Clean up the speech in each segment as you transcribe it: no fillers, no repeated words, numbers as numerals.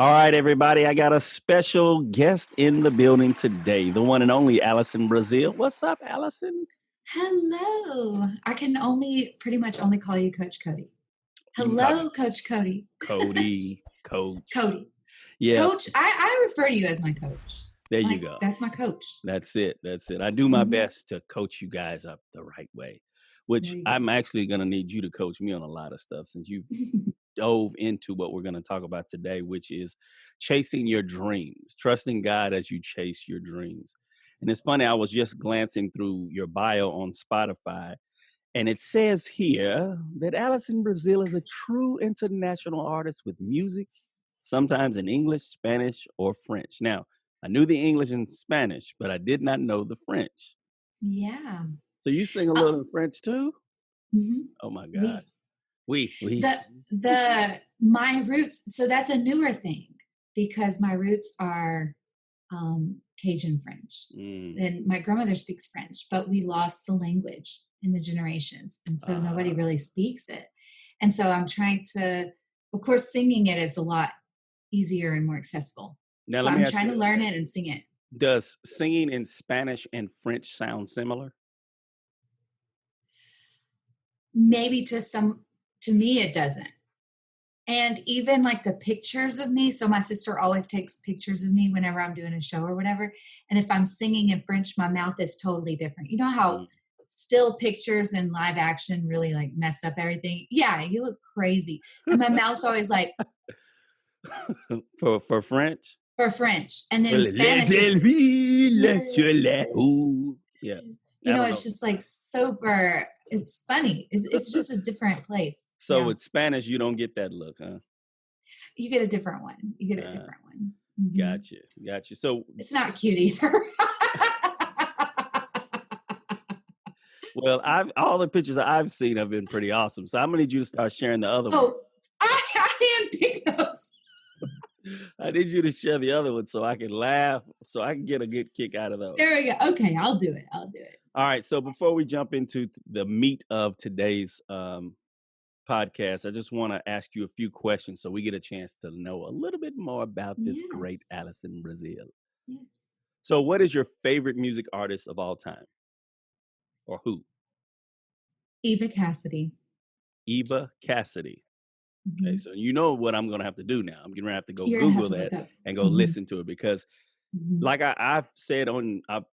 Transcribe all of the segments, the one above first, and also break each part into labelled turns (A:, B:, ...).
A: All right, everybody. I got a special guest in the building today, the one and only Alison Brazil. What's up, Alison?
B: Hello. I can pretty much only call you Coach Cody. Hello, Coach Cody.
A: Cody, Coach.
B: Cody.
A: Yeah.
B: Coach, I refer to you as my coach.
A: There you go.
B: That's my coach.
A: That's it. I do my best to coach you guys up the right way, which I'm actually going to need you to coach me on a lot of stuff since you dove into what we're going to talk about today, which is chasing your dreams, trusting God as you chase your dreams. And it's funny, I was just glancing through your bio on Spotify, and it says here that Alison Brazil is a true international artist with music, sometimes in English, Spanish, or French. Now, I knew the English and Spanish, but I did not know the French.
B: Yeah.
A: So you sing a little in French too?
B: Mm-hmm.
A: Oh my God. Oui.
B: My roots, so that's a newer thing because my roots are Cajun French. And my grandmother speaks French, but we lost the language in the generations. And so nobody really speaks it. And so I'm trying to, of course, singing it is a lot easier and more accessible. Now, so I'm trying to learn it and sing it.
A: Does singing in Spanish and French sound similar?
B: Maybe to me, it doesn't. And even like the pictures of me. So my sister always takes pictures of me whenever I'm doing a show or whatever. And if I'm singing in French, my mouth is totally different. You know how still pictures and live action really like mess up everything? Yeah, you look crazy. And my mouth's always like.
A: For French?
B: For French. And then Spanish.
A: Yeah.
B: You know, it's just like super, it's funny. It's just a different place.
A: So with Spanish, you don't get that look, huh?
B: You get a different one. Mm-hmm.
A: Gotcha. So
B: it's not cute either.
A: Well, all the pictures I've seen have been pretty awesome. So I'm gonna need you to start sharing the other ones.
B: I didn't pick those.
A: I need you to share the other ones so I can laugh, so I can get a good kick out of those.
B: There we go. Okay, I'll do it.
A: All right. So before we jump into the meat of today's podcast, I just want to ask you a few questions so we get a chance to know a little bit more about this great Alison Brazil.
B: Yes.
A: So what is your favorite music artist of all time? Or who?
B: Eva Cassidy.
A: Eva Cassidy. Mm-hmm. Okay, so you know what I'm going to have to do now. I'm going to have to go
B: You're
A: Google that and go listen to it because like I've said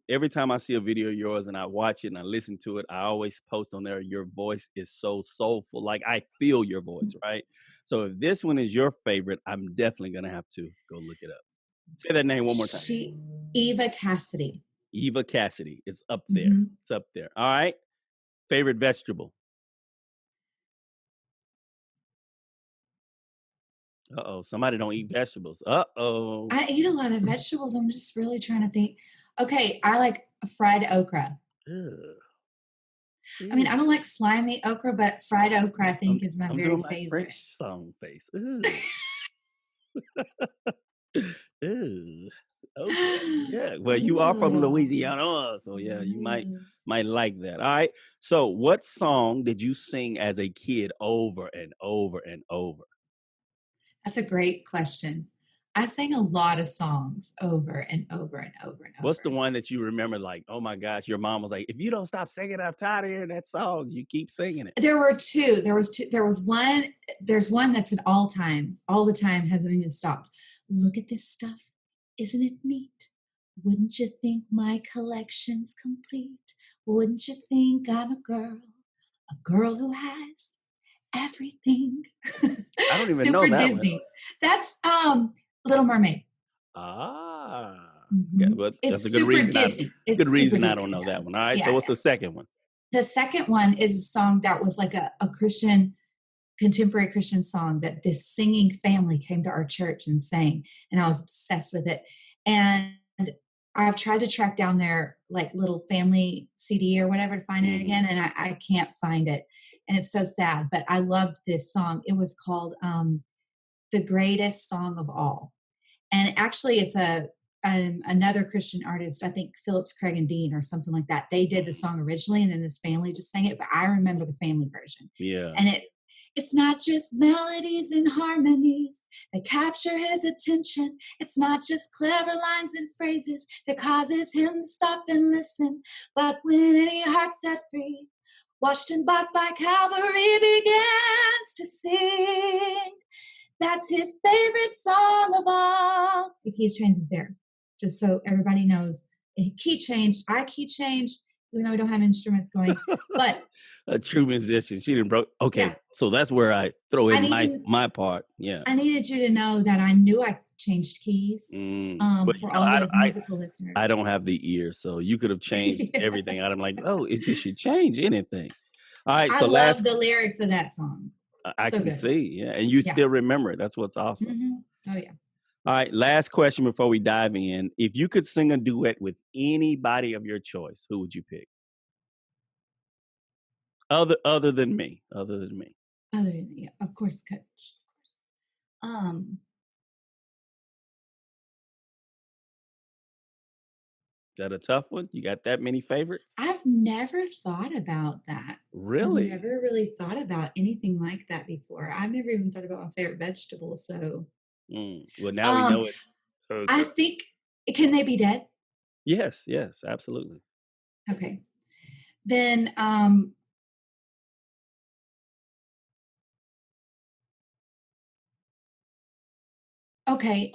A: every time I see a video of yours and I watch it and I listen to it, I always post on there, your voice is so soulful. Like I feel your voice, right? So if this one is your favorite, I'm definitely going to have to go look it up. Say that name one more time.
B: Eva Cassidy.
A: Eva Cassidy. It's up there. It's up there. All right. Favorite vegetable? Uh-oh. Somebody don't eat vegetables. Uh-oh.
B: I eat a lot of vegetables. I'm just really trying to think. Okay. I like fried okra. I mean, I don't like slimy okra, but fried okra, I think, is my very favorite.
A: French song face. Okay. Yeah. Well, you are from Louisiana, so yeah, you might like that. All right. So, what song did you sing as a kid over and over and over?
B: That's a great question. I sang a lot of songs over and over and over and over.
A: What's the one that you remember like, oh my gosh, your mom was like, if you don't stop singing, I'm tired of hearing that song. You keep singing it.
B: There were two. There's one that's an all the time, hasn't even stopped. Look at this stuff. Isn't it neat? Wouldn't you think my collection's complete? Wouldn't you think I'm a girl who has everything?
A: I don't even know that
B: Super Disney.
A: One.
B: That's Little Mermaid.
A: Yeah, well, that's a good reason. Disney. Good reason I don't know that one. All right. So what's the second one?
B: The second one is a song that was like a Christian, contemporary Christian song that this singing family came to our church and sang, and I was obsessed with it. And I've tried to track down their like little family CD or whatever to find it again, and I can't find it. And it's so sad, but I loved this song. It was called The Greatest Song of All. And actually it's another Christian artist, I think Phillips, Craig and Dean or something like that. They did the song originally and then this family just sang it, but I remember the family version.
A: Yeah.
B: And It's not just melodies and harmonies that capture his attention. It's not just clever lines and phrases that causes him to stop and listen. But when any heart set free, washed and bought by Calvary, begins to sing. That's his favorite song of all. The key change is there, just so everybody knows. A key change, I key changed, even though we don't have instruments going. But
A: a true musician. She didn't broke. Okay,
B: yeah,
A: so that's where I throw in my part. Yeah.
B: I needed you to know that I knew I changed keys
A: But
B: for all those musical listeners.
A: I don't have the ear, so you could have changed everything. I'm like, oh, did she change anything? All right,
B: I
A: so
B: love the lyrics of that song.
A: I
B: So
A: can
B: good.
A: see, yeah, and you still remember it. That's what's awesome.
B: Mm-hmm. Oh yeah.
A: All right, last question before we dive in. If you could sing a duet with anybody of your choice, who would you pick? Other than me.
B: Other than yeah, of course, Coach. Um,
A: Is that a tough one? You got that many favorites?
B: I've never thought about that.
A: Really?
B: I've never really thought about anything like that before. I've never even thought about my favorite vegetable. So,
A: Well, now we know it's.
B: I think, can they be dead?
A: Yes, absolutely.
B: Okay. Then, okay,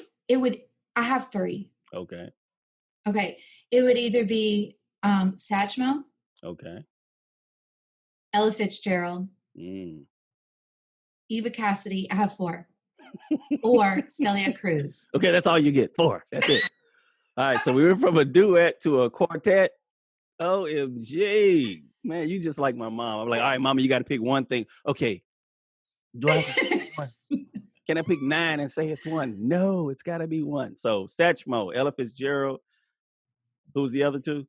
B: I have three.
A: Okay.
B: It would either be Satchmo.
A: Okay.
B: Ella Fitzgerald,
A: Mm.
B: Eva Cassidy. I have four. Or Celia Cruz.
A: Okay, that's all you get. 4. That's it. All right, so we went from a duet to a quartet. OMG. Man, you just like my mom. I'm like, all right, mama, you got to pick one thing. Okay, do I have to pick one? Can I pick 9 and say it's one? No, it's got to be one. So Satchmo, Ella Fitzgerald. Who's the other two?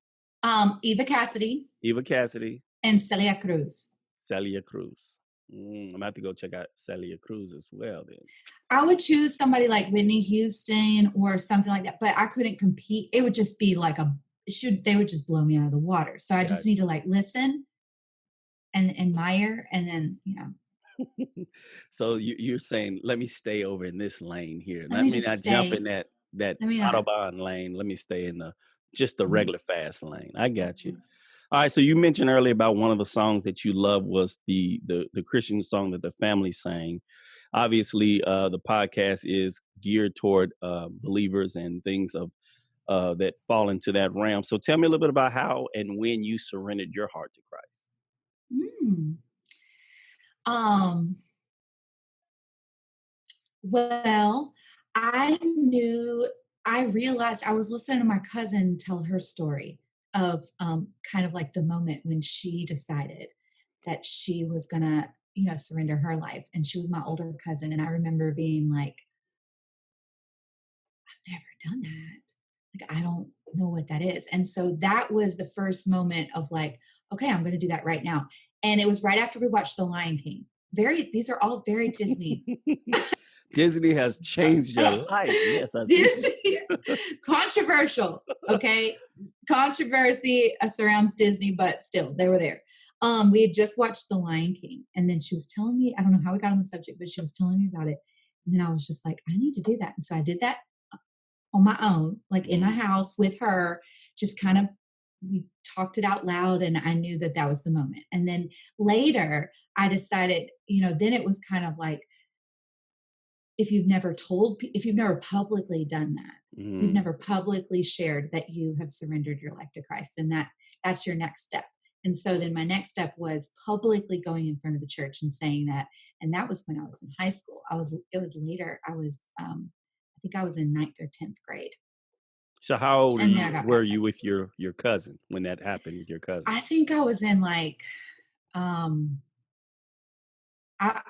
B: Eva Cassidy.
A: Eva Cassidy.
B: And Celia Cruz.
A: Celia Cruz. I'm going to have to go check out Celia Cruz as well then.
B: I would choose somebody like Whitney Houston or something like that, but I couldn't compete. It would just be like they would just blow me out of the water. So I just need to like listen and admire and then,
A: So you're saying, let me stay over in this lane here. Let me not jump in that Autobahn lane. Let me stay in the regular fast lane. I got you. All right. So you mentioned earlier about one of the songs that you love was the Christian song that the family sang. Obviously, the podcast is geared toward believers and things of that fall into that realm. So tell me a little bit about how and when you surrendered your heart to Christ.
B: Well, I realized I was listening to my cousin tell her story of kind of like the moment when she decided that she was gonna, surrender her life. And she was my older cousin. And I remember being like, I've never done that. Like, I don't know what that is. And so that was the first moment of like, okay, I'm going to do that right now. And it was right after we watched The Lion King. These are all very Disney.
A: Disney has changed your life. Yes, I see.
B: Controversial. Okay. Controversy surrounds Disney, but still, they were there. We had just watched The Lion King. And then she was telling me, I don't know how we got on the subject, but she was telling me about it. And then I was just like, I need to do that. And so I did that on my own, like in my house with her, just kind of, we talked it out loud and I knew that was the moment. And then later I decided, then it was kind of like, if you've never publicly done that, if you've never publicly shared that you have surrendered your life to Christ, then that's your next step. And so then my next step was publicly going in front of the church and saying that. And that was when I was in high school. It was later. I think I was in 9th or 10th grade.
A: So how old were you with your cousin when that happened with your cousin?
B: I think I was in like, I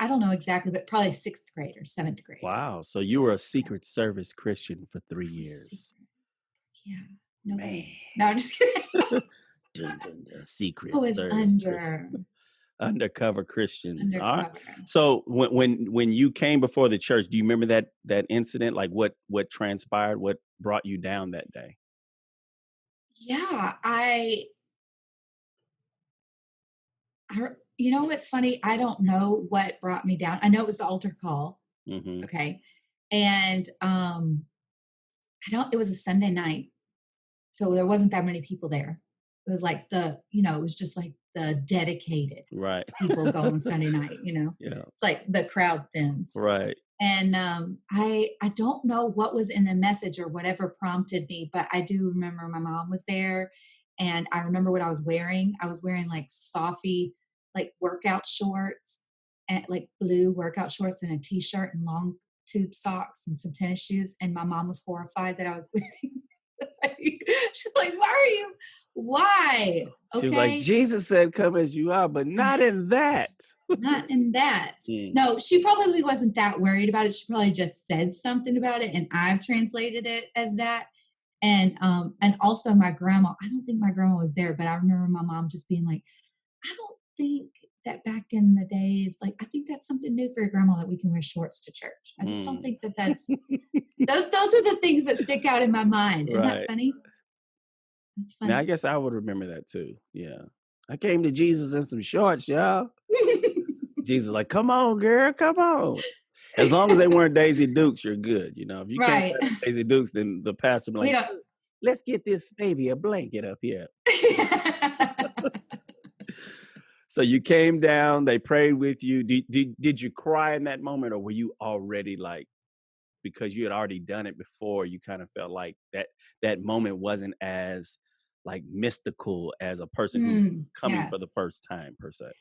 B: don't know exactly, but probably 6th grade or 7th grade.
A: Wow. So you were a Secret Service Christian for 3 years.
B: Yeah. No,
A: man.
B: No, I'm just kidding.
A: Secret
B: Service.
A: Undercover Christians.
B: Undercover.
A: All right. So when you came before the church, do you remember that incident? Like what transpired? What brought you down that day?
B: Yeah, You know what's funny? I don't know what brought me down. I know it was the altar call.
A: Mm-hmm.
B: Okay. And it was a Sunday night. So there wasn't that many people there. It was like it was just like the dedicated
A: Right.
B: people go on Sunday night,
A: Yeah.
B: It's like the crowd thins.
A: Right.
B: And I don't know what was in the message or whatever prompted me, but I do remember my mom was there, and I remember what I was wearing. I was wearing like softy, like workout shorts, and like blue workout shorts and a t-shirt and long tube socks and some tennis shoes. And my mom was horrified that I was wearing. She's like, "Why are you? Why?
A: She was like,
B: Okay,
A: Jesus said, come as you are, but not in that.
B: not in that."
A: Mm.
B: No, she probably wasn't that worried about it. She probably just said something about it, and I've translated it as that. And also my grandma. I don't think my grandma was there, but I remember my mom just being like, "I don't think that back in the days, like I think that's something new for your grandma that we can wear shorts to church. I just don't think that that's those are the things that stick out in my mind. Isn't that
A: Right.
B: funny? That's
A: Now, I
B: funny."
A: guess I would remember that too. Yeah. I came to Jesus in some shorts, y'all. Jesus like, come on, girl, come on. As long as they weren't Daisy Dukes, you're good. If you came
B: Right.
A: wearing Daisy Dukes, then the pastor be
B: We
A: like,
B: don't.
A: let's get this baby a blanket up here. So you came down, they prayed with you. Did you cry in that moment, or were you already like, because you had already done it before, you kind of felt like that moment wasn't as like mystical as a person who's coming
B: Yeah.
A: for the first time per se?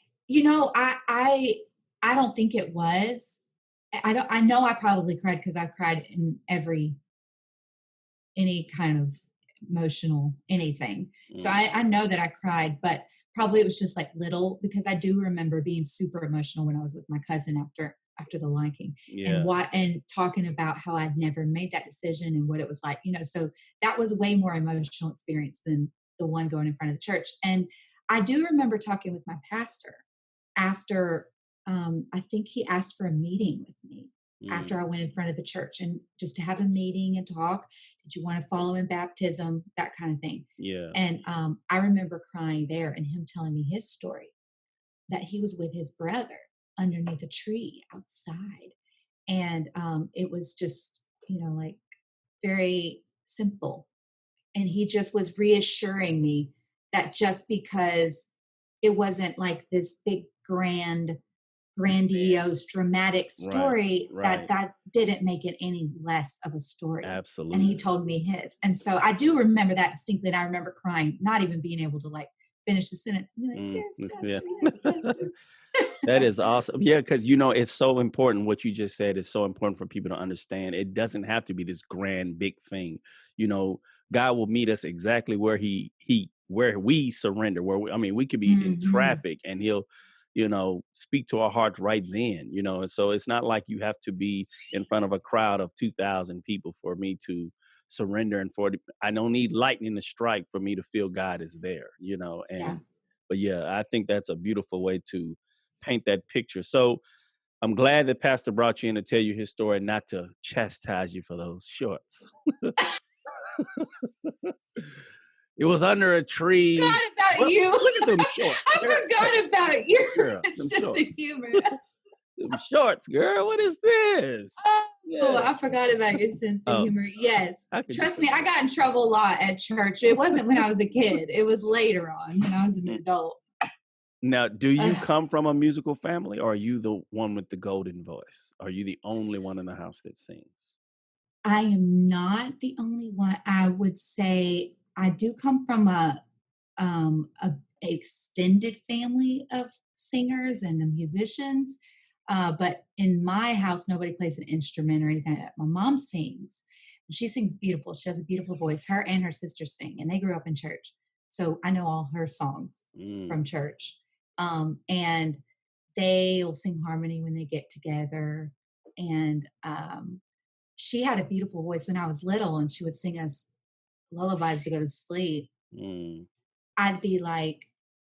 B: I don't think it was. I know I probably cried because I've cried in any kind of emotional anything. So
A: Mm,
B: I know that I cried, but probably it was just like little, because I do remember being super emotional when I was with my cousin after the Lion King,
A: yeah.
B: and talking about how I'd never made that decision and what it was like, so that was a way more emotional experience than the one going in front of the church. And I do remember talking with my pastor after. I think he asked for a meeting with me
A: Mm,
B: after I went in front of the church, and just to have a meeting and talk. Did you want to follow in baptism? That kind of thing.
A: yeah.
B: And I remember crying there and him telling me his story, that he was with his brother underneath a tree outside. And it was just, like very simple. And he just was reassuring me that just because it wasn't like this big, grandiose, dramatic
A: Right.
B: story, that
A: Right.
B: that didn't make it any less of a story. And he
A: Absolutely.
B: told me his. And so I do remember that distinctly. And I remember crying, not even being able to like finish the sentence and be like,
A: Mm,
B: "Yes,
A: yeah.
B: Pastor, yes, Pastor."
A: That is awesome. Yeah, because it's so important. What you just said is so important for people to understand. It doesn't have to be this grand big thing. You know, God will meet us exactly where we surrender. We could be in
B: Hmm.
A: traffic and He'll, speak to our hearts right then. And so it's not like you have to be in front of a crowd of 2,000 people for me to surrender, and I don't need lightning to strike for me to feel God is there.
B: Yeah.
A: But yeah, I think that's a beautiful way to paint that picture. So I'm glad that Pastor brought you in to tell you his story, not to chastise you for those shorts. It was under a tree.
B: Forgot about
A: Well,
B: you.
A: look at them shorts.
B: I forgot about your
A: Girl, them
B: sense of
A: shorts.
B: humor.
A: Them shorts, girl. What is this?
B: Oh,
A: Yeah.
B: I forgot about your sense of
A: Oh,
B: humor. Yes.
A: I could just
B: Trust me, I got in trouble a lot at church. It wasn't when I was a kid. It was later on when I was an
A: Mm.
B: adult.
A: Now, do you
B: Ugh.
A: come from a musical family, or are you the one with the golden voice? Are you the only one in the house that sings?
B: I am not the only one. I would say I do come from a extended family of singers and musicians. But in my house, nobody plays an instrument or anything like that. My mom sings. She sings beautiful. She has a beautiful voice. Her and her sister sing, and they grew up in church. So I know all her songs
A: Mm,
B: from church. And they'll sing harmony when they get together. And she had a beautiful voice when I was little, and she would sing us lullabies to go to sleep.
A: mm,
B: I'd be like,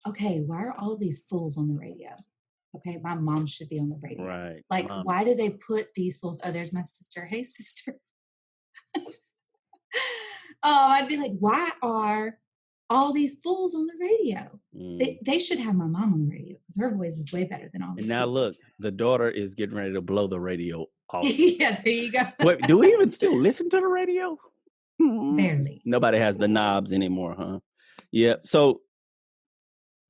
B: "Okay, why are all these fools on the radio? Okay, my mom should be on the radio.
A: right.
B: Like,
A: Mom.
B: why do they put these fools?" Oh, there's my sister. Hey, sister. I'd be like, "Why are all these fools on the radio.
A: Mm.
B: They should have my mom on the radio because her voice is way better than all
A: And
B: these
A: now
B: people.
A: look, the daughter is getting ready to blow the radio off.
B: Yeah, there you go.
A: Wait, do we even still listen to the radio?
B: Barely.
A: Nobody has the knobs anymore, huh? Yeah. So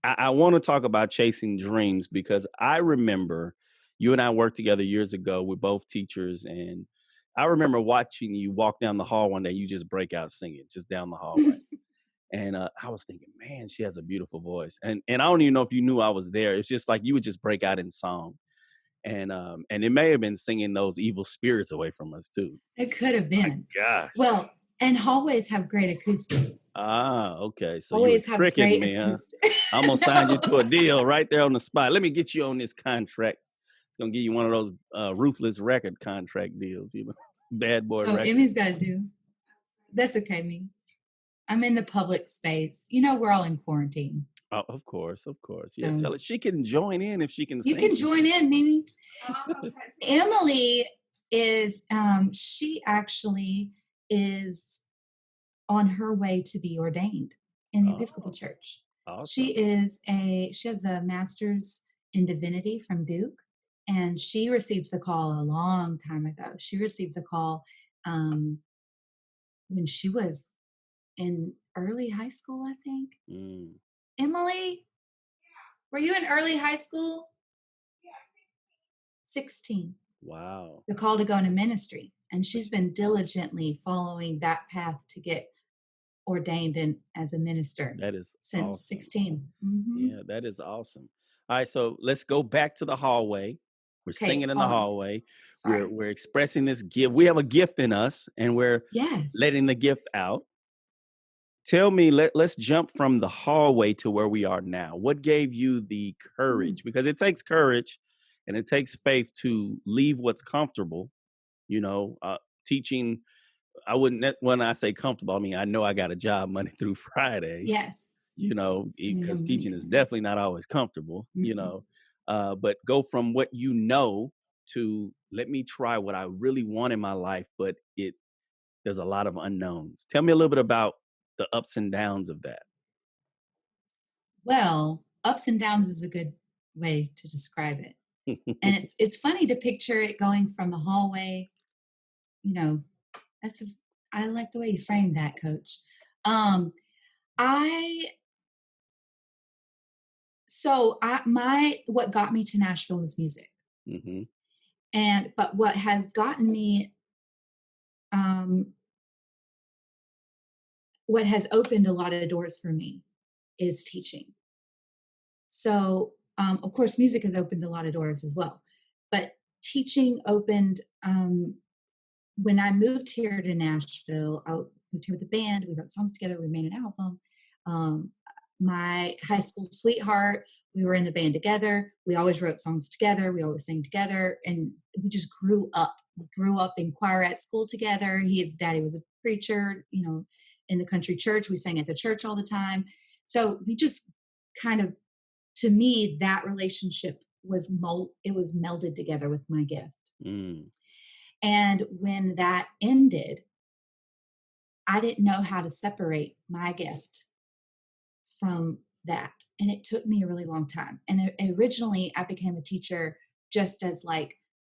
A: I want to talk about chasing dreams because I remember you and I worked together years ago. We're both teachers, and I remember watching you walk down the hall one day. You just break out singing just down the hallway, and I was thinking, man, she has a beautiful voice. And I don't even know if you knew I was there. It's just like you would just break out in song, and it may have been singing those evil spirits away from us too.
B: It could have been.
A: Gosh.
B: Well, and hallways have great acoustics.
A: Okay. So
B: Hallways
A: you were
B: have
A: tricking
B: great
A: me, huh?
B: acoustics.
A: I'm gonna sign you to a deal right there on the spot. Let me get you on this contract. It's gonna give you one of those ruthless record contract deals, bad boy
B: Oh,
A: record.
B: Emmy's got to do. That's okay, me. I'm in the public space. You know, we're all in quarantine.
A: Oh, of course.
B: So
A: Yeah, tell her she can join in if she can
B: you
A: sing.
B: can join in, Mimi. Emily is, she actually is on her way to be ordained in the Episcopal Church.
A: Awesome.
B: She has a master's in divinity from Duke, and she received the call a long time ago. She received the call when she was in early high school, I think. Emily, were you in early high school? 16.
A: Wow.
B: The call to go into ministry. And she's been diligently following that path to get ordained as a minister.
A: That is
B: since
A: awesome.
B: 16.
A: Yeah, that is awesome. All right, so let's go back to the hallway. We're singing in the hallway. We're expressing this gift. We have a gift in us, and we're letting the gift out. Tell me, let's jump from the hallway to where we are now. What gave you the courage? Because it takes courage and it takes faith to leave what's comfortable, teaching. When I say comfortable, I mean, I know I got a job Monday through Friday.
B: Yes.
A: Because teaching is definitely not always comfortable, but go from what you know to let me try what I really want in my life, but there's a lot of unknowns. Tell me a little bit about the ups and downs of that.
B: Well, ups and downs is a good way to describe it. And it's funny to picture it going from the hallway, I like the way you framed that, Coach. What got me to Nashville was music. But what has gotten me, what has opened a lot of doors for me is teaching. So, of course, music has opened a lot of doors as well, but teaching opened, when I moved here to Nashville. I moved here with a band. We wrote songs together. We made an album. My high school sweetheart, we were in the band together. We always wrote songs together. We always sang together. And we just grew up. We grew up in choir at school together. His daddy was a preacher, in the country church. We sang at the church all the time. So we just kind of, to me, that relationship was melded together with my gift. And when that ended, I didn't know how to separate my gift from that. And it took me a really long time. And originally I became a teacher just as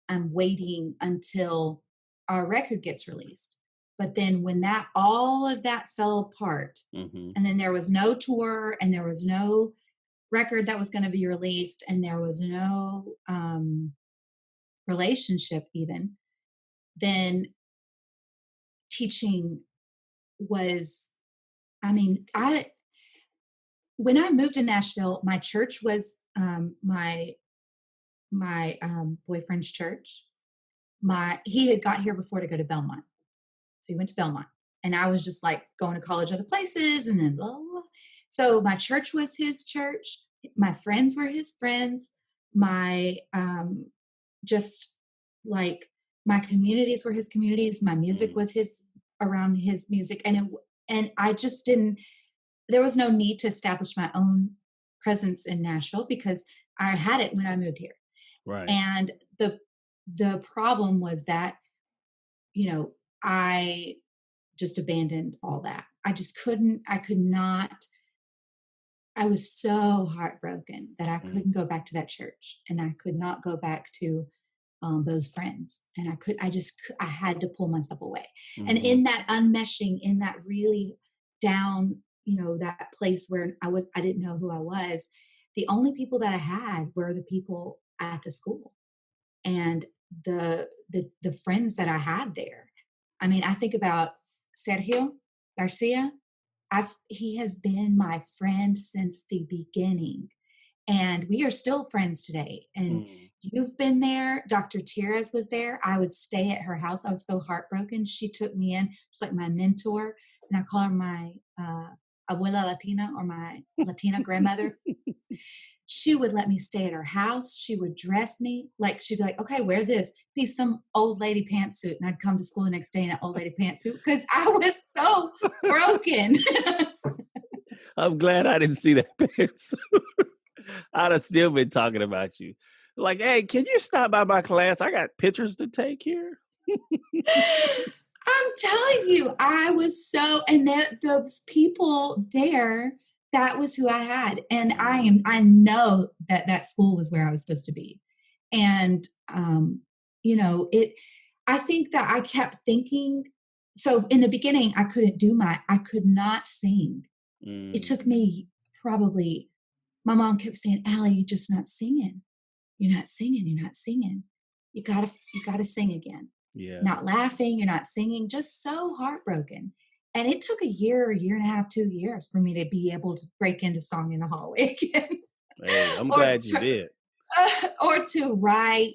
B: I'm waiting until our record gets released. But then when all of that fell apart, and then there was no tour and there was no record that was going to be released and there was no relationship even, then teaching was, when I moved to Nashville, my church was my boyfriend's church. He had got here before to go to Belmont. So he went to Belmont. And I was just going to college other places and then blah, blah, blah. So my church was his church. My friends were his friends. My my communities were his communities. My music was around his music. And I just didn't, there was no need to establish my own presence in Nashville because I had it when I moved here.
A: Right.
B: And the problem was that, I just abandoned all that. I could not I was so heartbroken that I
A: Mm,
B: couldn't go back to that church, and I could not go back to those friends. And I had to pull myself away. And
A: mhm,
B: in that unmeshing, in that really down, that place where I didn't know who I was, the only people that I had were the people at the school and the friends that I had there. I mean, I think about Sergio Garcia. He has been my friend since the beginning, and we are still friends today. And
A: mm.
B: you've been there. Dr. Tierras was there. I would stay at her house. I was so heartbroken. She took me in. She's like my mentor, and I call her my abuela Latina, or my Latina grandmother. She would let me stay at her house. She would dress me like, she'd be like, okay, wear this. Be some old lady pantsuit. And I'd come to school the next day in an old lady pantsuit because I was so broken.
A: I'm glad I didn't see that picture. I'd have still been talking about you. Like, hey, can you stop by my class? I got pictures to take here.
B: I'm telling you, I was so, and those people there, that was who I had. And
A: Mm,
B: I know that that school was where I was supposed to be. And, it, I think that I kept thinking, so in the beginning, I could not sing. It
A: mm,
B: took me probably, my mom kept saying, Allie, you're just not singing. You're not singing. You're not singing. You gotta sing again.
A: yeah.
B: Not laughing. You're not singing. Just so heartbroken. And it took a year and a half, 2 years for me to be able to break into song in the hallway again,
A: Hey, I'm
B: or
A: glad you
B: to
A: did.
B: or to write.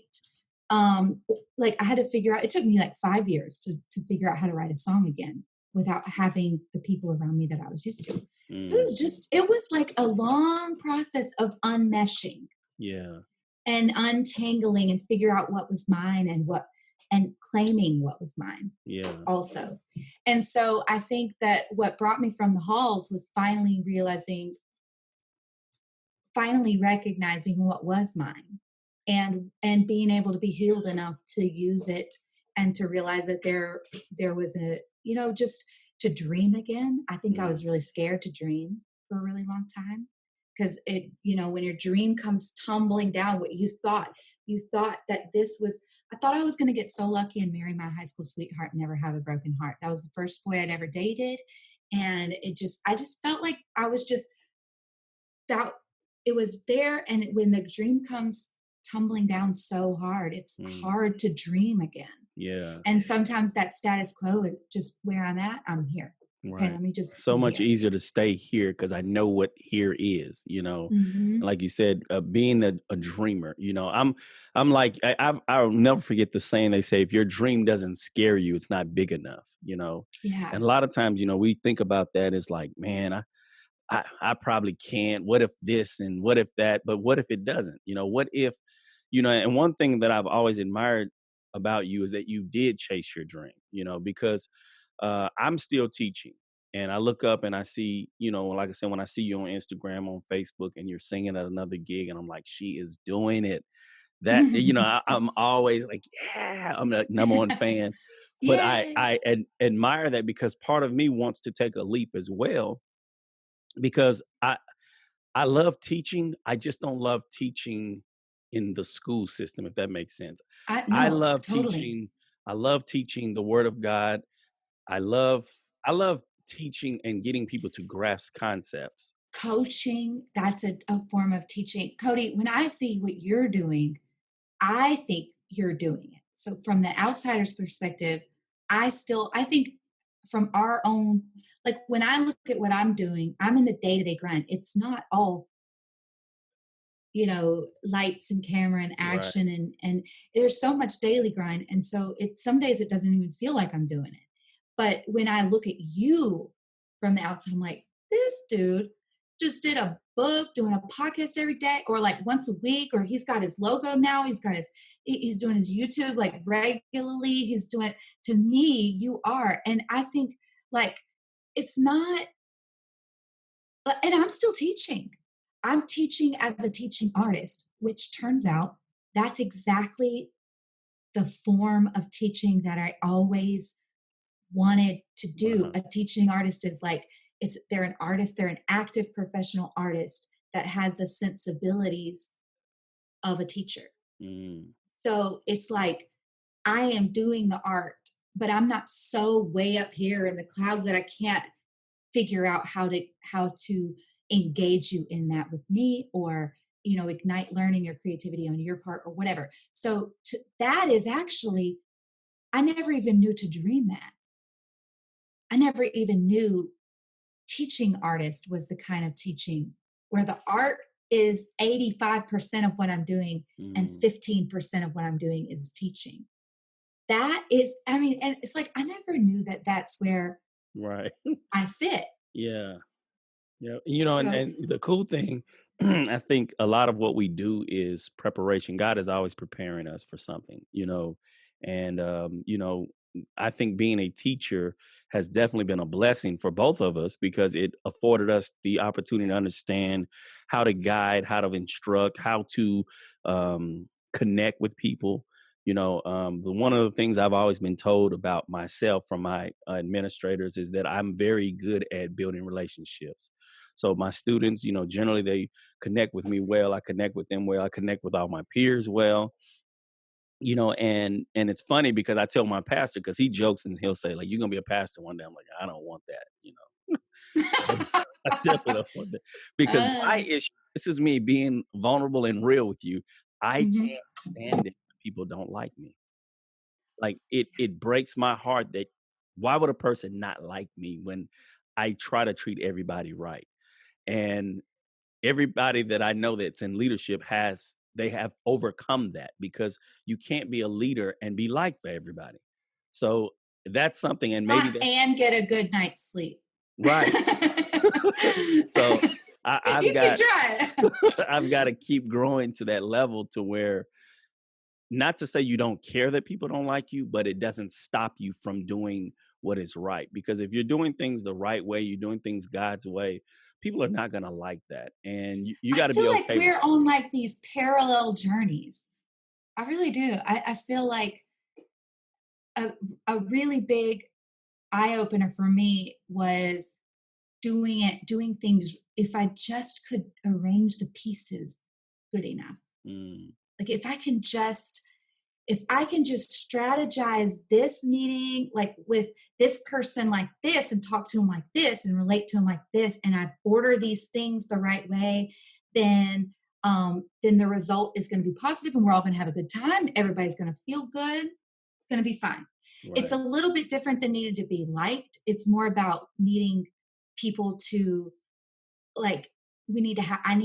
B: Um, like I had to figure out. It took me like 5 years to figure out how to write a song again without having the people around me that I was used to. So
A: Mm,
B: it was like a long process of unmeshing
A: yeah.
B: and untangling and figure out what was mine and claiming what was mine
A: Yeah.
B: also. And so I think that what brought me from the halls was finally recognizing what was mine, and being able to be healed enough to use it, and to realize that there was just to dream again. I think I
A: Mm,
B: was really scared to dream for a really long time, because when your dream comes tumbling down, what you thought that this was. I thought I was going to get so lucky and marry my high school sweetheart and never have a broken heart. That was the first boy I'd ever dated, and I just felt like I was just that it was there. And when the dream comes tumbling down so hard, it's
A: mm,
B: hard to dream again.
A: yeah.
B: And sometimes that status quo is just where I'm at. I'm here. Okay,
A: Right.
B: let me just
A: So
B: be
A: much
B: here.
A: easier to stay here because I know what here is, you know.
B: Hmm.
A: Like you said, being a dreamer, you know, I'm like, I'll never forget the saying they say, if your dream doesn't scare you, it's not big enough, you know.
B: Yeah.
A: And a lot of times, you know, we think about that as like, man, I probably can't. What if this and what if that? But what if it doesn't? You know, what if, you know, and one thing that I've always admired about you is that you did chase your dream, you know, because I'm still teaching and I look up and I see, you know, like I said, when I see you on Instagram, on Facebook, and you're singing at another gig, and I'm like, she is doing it. That, you know, I'm always like, yeah, I'm the number one fan. But
B: Yay.
A: admire that because part of me wants to take a leap as well because I love teaching. I just don't love teaching in the school system, if that makes sense.
B: I
A: I
B: no,
A: love
B: totally.
A: teaching. I love teaching the word of God. I love I love teaching and getting people to grasp concepts.
B: Coaching, that's a form of teaching. Cody, when I see what you're doing, I think you're doing it. So from the outsider's perspective, I think from our own, like when I look at what I'm doing, I'm in the day-to-day grind. It's not all, lights and camera and
A: Right.
B: action, and there's so much daily grind. And so some days it doesn't even feel like I'm doing it. But when I look at you from the outside, I'm like, this dude just did a book, doing a podcast every day, or like once a week, or he's got his logo now. He's doing his YouTube like regularly. He's doing, to me, you are. And I think like it's not, and I'm still teaching. I'm teaching as a teaching artist, which turns out that's exactly the form of teaching that I always wanted to do.
A: Uh-huh.
B: A teaching artist is like, they're an artist, they're an active professional artist that has the sensibilities of a teacher.
A: Mm,
B: So it's like I am doing the art, but I'm not so way up here in the clouds that I can't figure out how to engage you in that with me, or ignite learning or creativity on your part or whatever. So that is actually, I never even knew to dream that. I never even knew teaching artist was the kind of teaching where the art is 85% of what I'm doing and
A: mm,
B: 15% of what I'm doing is teaching. That is, I mean, and it's like I never knew that that's where
A: right.
B: I fit.
A: Yeah. Yeah,
B: So
A: and the cool thing, I think a lot of what we do is preparation. God is always preparing us for something, and I think being a teacher has definitely been a blessing for both of us because it afforded us the opportunity to understand how to guide, how to instruct, how to connect with people. One of the things I've always been told about myself from my administrators is that I'm very good at building relationships. So my students, generally they connect with me well. I connect with them well. I connect with all my peers well. And it's funny because I tell my pastor because he jokes and he'll say like, "You're gonna be a pastor one day." I'm like, "I don't want that." I, I definitely don't want that because my
B: uh,
A: issue. This is me being vulnerable and real with you. I
B: mhm.
A: can't stand it when people don't like me. Like it breaks my heart that why would a person not like me when I try to treat everybody right? And everybody that I know that's in leadership they have overcome that because you can't be a leader and be liked by everybody. So that's something, and maybe that
B: And get a good night's sleep.
A: right. So I've
B: You can
A: got
B: try it.
A: I've got to keep growing to that level to where not to say you don't care that people don't like you, but it doesn't stop you from doing what is right. Because if you're doing things the right way, you're doing things God's way, people are not going to like that. And you
B: I
A: got to be
B: feel like
A: okay with
B: we're
A: that.
B: on like these parallel journeys. I really do. I feel like a, a really big eye opener for me was doing things. If I just could arrange the pieces good enough,
A: Mm,
B: like if I can just strategize this meeting like with this person like this and talk to him like this and relate to him like this, and I order these things the right way, then the result is going to be positive and we're all going to have a good time. Everybody's going to feel good. It's going to be fine. It's a
A: right.
B: little bit different than needed to be liked. It's more about needing people to like we need to have I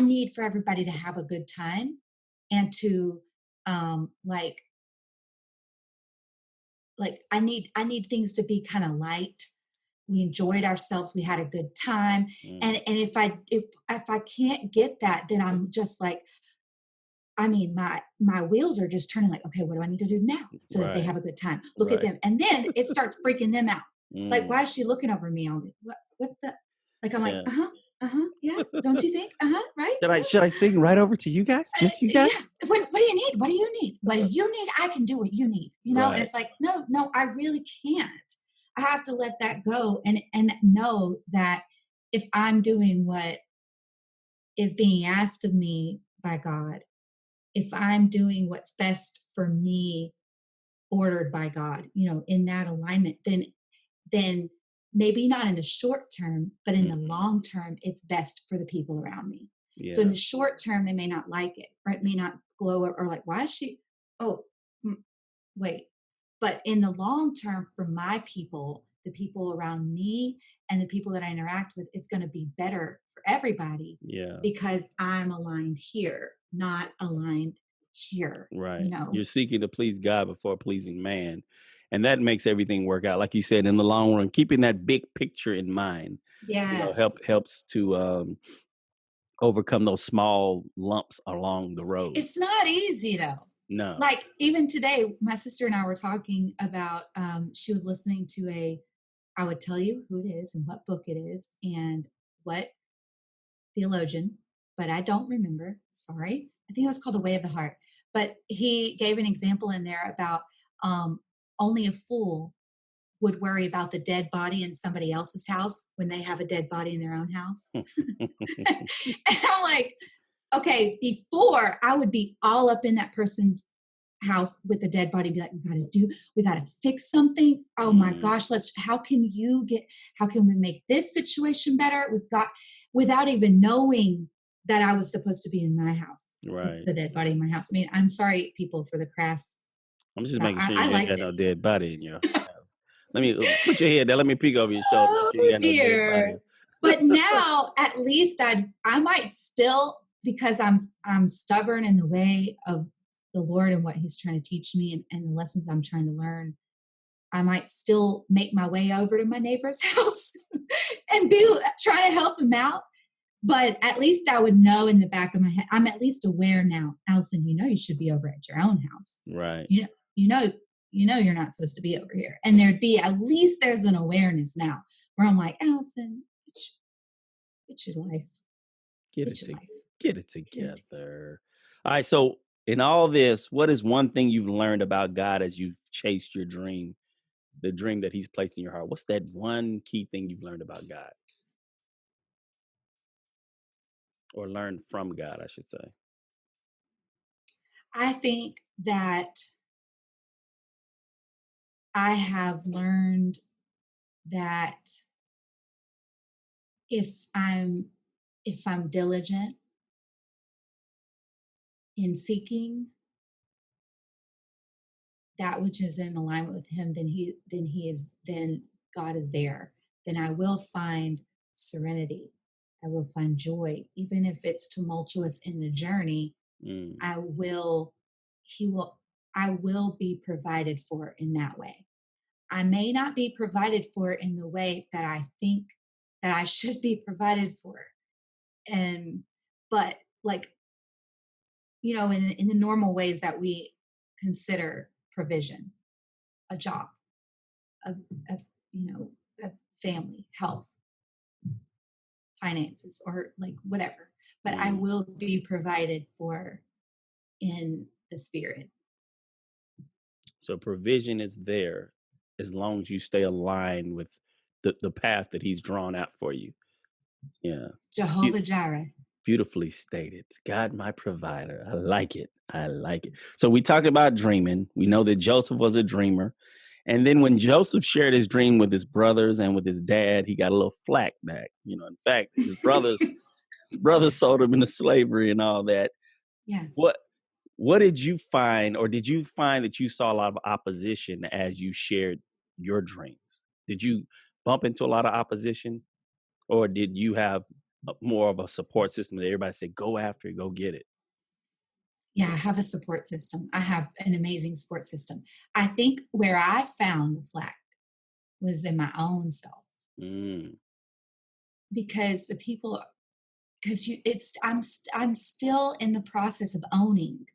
B: need for everybody to have a good time and to like I need things to be kind of light. We enjoyed ourselves, we had a good time.
A: Mm,
B: And if I can't get that, then I'm just like, I mean, my wheels are just turning like, okay, what do I need to do now so that they
A: right.
B: have a good time? Look at
A: Right.
B: them. And then it starts freaking them out. Like,
A: Mm,
B: why is she looking over me all what the like I'm like,
A: yeah.
B: uh-huh, yeah, don't you think? Uh-huh, right? Yeah.
A: Should I sing right over to you guys? Just you
B: Yeah.
A: guys?
B: What do you need? What do you need? What do you need? I can do what you need, and
A: Right.
B: it's like, no, no, I really can't. I have to let that go and know that if I'm doing what is being asked of me by God, if I'm doing what's best for me, ordered by God, in that alignment, then maybe not in the short term, but in the
A: Mhm.
B: long term, it's best for the people around me. So in
A: Yeah.
B: the short term, they may not like it, or it may not glow or like, why is she? Oh, wait. But in the long term, for my people, the people around me and the people that I interact with, it's going to be better for everybody
A: Yeah.
B: because I'm aligned here, not aligned here,
A: Right. You're seeking to please God before pleasing man. And that makes everything work out. Like you said, in the long run, keeping that big picture in mind,
B: Yes.
A: helps to overcome those small lumps along the road.
B: It's not easy though.
A: No.
B: Like even today, my sister and I were talking about she was listening to I would tell you who it is and what book it is and what theologian, but I don't remember. Sorry. I think it was called The Way of the Heart. But he gave an example in there about um only a fool would worry about the dead body in somebody else's house when they have a dead body in their own house. And I'm like, okay, before I would be all up in that person's house with the dead body, be like, we gotta fix something. Oh my gosh, how can we make this situation better? Without even knowing that I was supposed to be in my house,
A: Right.
B: the dead body in my house. I mean, I'm sorry, people, for the crass.
A: I'm just making sure
B: I
A: you ain't
B: liked
A: got
B: it.
A: no dead body in your house. Let me put your head there. Let me peek over your shoulder. Make
B: Oh
A: sure you got no dead body.
B: dear. But now at least I might still, because I'm stubborn in the way of the Lord and what he's trying to teach me, and the lessons I'm trying to learn. I might still make my way over to my neighbor's house and be trying to help them out. But at least I would know in the back of my head, I'm at least aware now. Alison, you should be over at your own house.
A: Right.
B: You know, you're not supposed to be over here. And there's an awareness now where I'm like, Alison, it's your life.
A: Get it together. All right. So in all this, what is one thing you've learned about God as you've chased your dream, the dream that he's placed in your heart? What's that one key thing you've learned about God? Or learned from God, I should say.
B: I think that I have learned that if I'm diligent in seeking that which is in alignment with him, then God is there. Then I will find serenity. I will find joy, even if it's tumultuous in the journey. I will I will be provided for in that way. I may not be provided for in the way that I think that I should be provided for. But like, in the normal ways that we consider provision, a job, a a family, health, finances, or like whatever. But I will be provided for in the spirit.
A: So provision is there as long as you stay aligned with the path that he's drawn out for you. Yeah.
B: Jehovah Jireh.
A: Beautifully stated. God, my provider. I like it. So we talked about dreaming. We know that Joseph was a dreamer. And then when Joseph shared his dream with his brothers and with his dad, he got a little flack back. In fact, his brothers sold him into slavery and all that.
B: Yeah.
A: What did you find, or did you find that you saw a lot of opposition as you shared your dreams? Did you bump into a lot of opposition, or did you have more of a support system that everybody said, go after it, go get it?
B: Yeah, I have a support system. I have an amazing support system. I think where I found the flack was in my own self. Because I'm still in the process of owning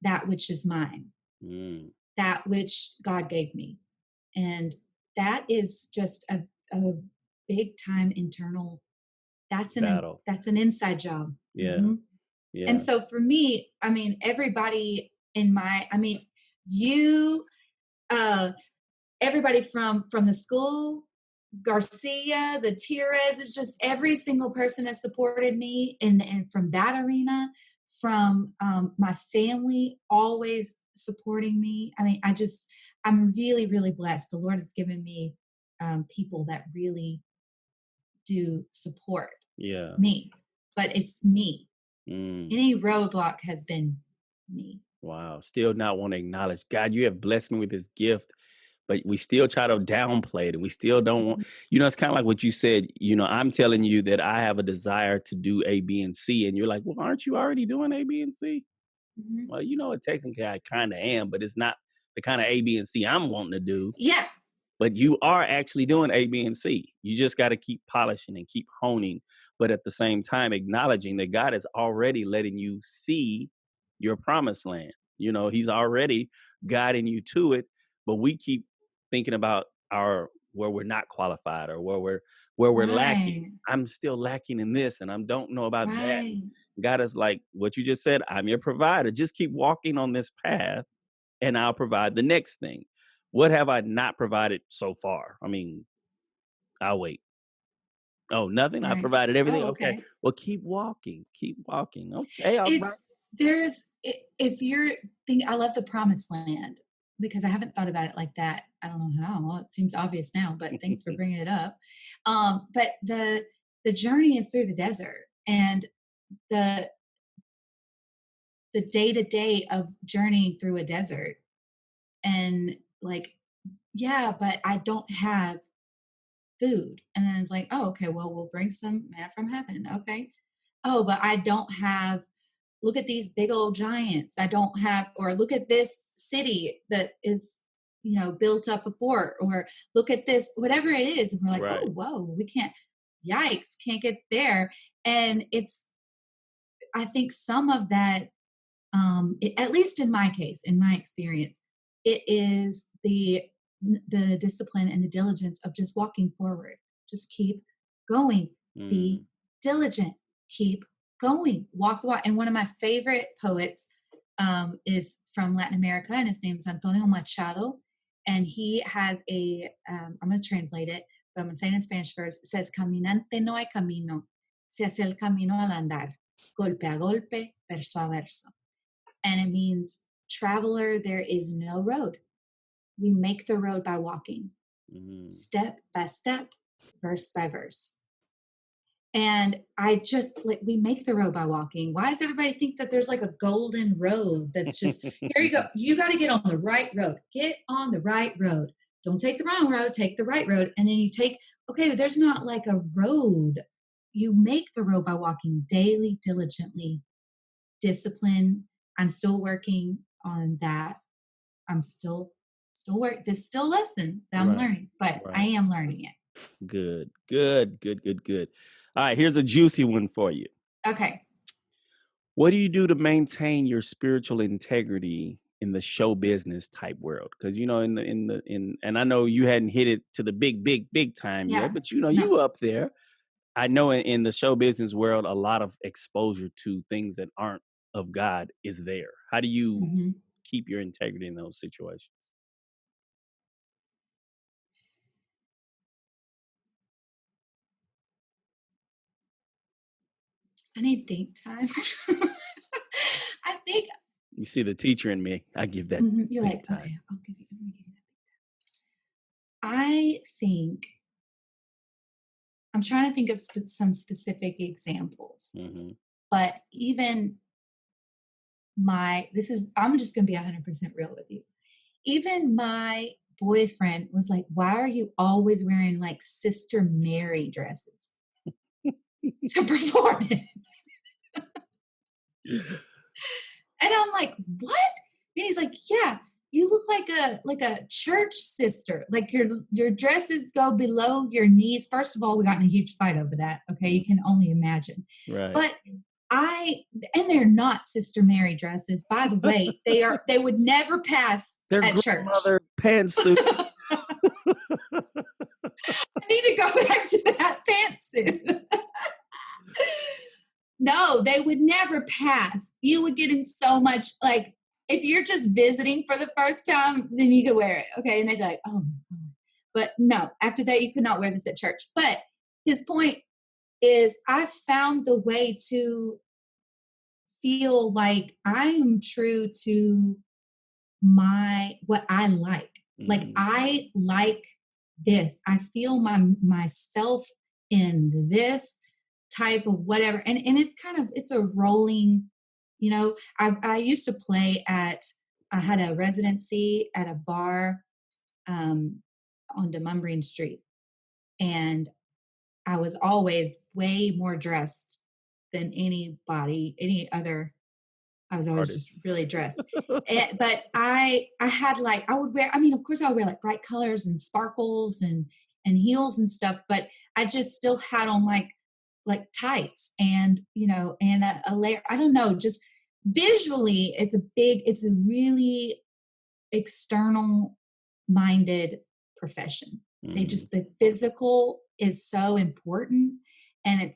B: that which is mine, that which God gave me. And that is just a big time internal, that's an inside job.
A: Yeah.
B: Mm-hmm.
A: Yeah.
B: And so for me, everybody everybody from the school, Garcia, the Tires, it's just every single person that supported me, and from that arena, from my family always supporting me. I'm really, really blessed. The Lord has given me people that really do support me, but it's me. Any roadblock has been me.
A: Wow. Still not want to acknowledge, God, you have blessed me with this gift, but we still try to downplay it. And we still don't want, it's kind of like what you said, I'm telling you that I have a desire to do A, B, and C. And you're like, well, aren't you already doing A, B, and C? Mm-hmm. Well, technically I kind of am, but it's not the kind of A, B, and C I'm wanting to do.
B: Yeah.
A: But you are actually doing A, B, and C. You just got to keep polishing and keep honing, but at the same time, acknowledging that God is already letting you see your promised land. He's already guiding you to it, but we keep thinking about where we're not qualified, or where we're lacking. I'm still lacking in this, and I don't know about that. God is like what you just said, I'm your provider. Just keep walking on this path and I'll provide the next thing. What have I not provided so far? I mean, I'll wait. Oh, nothing? I
B: Right.
A: provided everything?
B: Oh,
A: Okay.
B: okay.
A: Well, keep walking. Keep walking. Okay, all right.
B: It's if you're think I love the promised land because I haven't thought about it like that. I don't know how. Well, it seems obvious now, but thanks for bringing it up. But the journey is through the desert, and the the day to day of journeying through a desert, and like, yeah, but I don't have food, and then it's like, oh, okay, well, we'll bring some manna from heaven. Okay. Oh, but I don't have, look at these big old giants. I don't have, or look at this city that is, built up a fort, or look at this, whatever it is. And we're like,
A: Right.
B: oh, whoa, we can't, yikes, can't get there. And I think some of that, at least in my case, in my experience, it is the discipline and the diligence of just walking forward. Just keep going. Be
A: Mm,
B: diligent. Keep going. Walk the walk. And one of my favorite poets is from Latin America, and his name is Antonio Machado. And he has I'm going to translate it, but I'm going to say it in Spanish first. It says, Caminante no hay camino, se hace el camino al andar, golpe a golpe, verso a verso. And it means, traveler, there is no road. We make the road by walking,
A: mm.
B: step by step, verse by verse. And I just like, we make the road by walking. Why does everybody think that there's like a golden road that's just, here you go. You got to get on the right road. Get on the right road. Don't take the wrong road, take the right road. And then you take, okay, there's not like a road. You make the road by walking daily, diligently, discipline. I'm still working on that. I'm still work. There's still a lesson that I'm
A: Right.
B: learning, but I
A: Right.
B: am learning it.
A: Good. Good. Good. Good. Good. All right. Here's a juicy one for you.
B: Okay.
A: What do you do to maintain your spiritual integrity in the show business type world? Because and I know you hadn't hit it to the big time yet,
B: Yeah.
A: but
B: No.
A: you up there. I know in the show business world, a lot of exposure to things that aren't of God is there. How do you
B: Hmm.
A: keep your integrity in those situations?
B: I need think time. I think
A: You see the teacher in me. I give that
B: you're
A: think
B: like,
A: time.
B: okay, I'm gonna give you that. I think I'm trying to think of some specific examples,
A: Hmm.
B: but even I'm just gonna be 100% real with you. Even my boyfriend was like, why are you always wearing like Sister Mary dresses to perform it? And I'm like, what? And he's like, yeah, you look like a church sister. Like your dresses go below your knees. First of all, we got in a huge fight over that. Okay, you can only imagine.
A: Right.
B: But I and they're not Sister Mary dresses. By the way, they would never pass
A: Their
B: at church.
A: grandmother pantsuit.
B: I need to go back to that pantsuit. No, they would never pass. You would get in so much, like, if you're just visiting for the first time, then you could wear it. Okay. And they'd be like, oh my God. But no, after that, you could not wear this at church. But his point is, I found the way to feel like I am true to what I like. Like,
A: Mm,
B: I like this. I feel myself in this type of whatever. And it's a rolling, I used to play I had a residency at a bar on Demumbrian Street. And I was always way more dressed than any other. I was always just
A: artists.
B: really dressed. But I had like, I would wear, I mean, of course I would wear like bright colors and sparkles and heels and stuff, but I just still had on like tights and, and a layer. I don't know, just visually, it's a really external minded profession.
A: Mm,
B: The physical is so important, and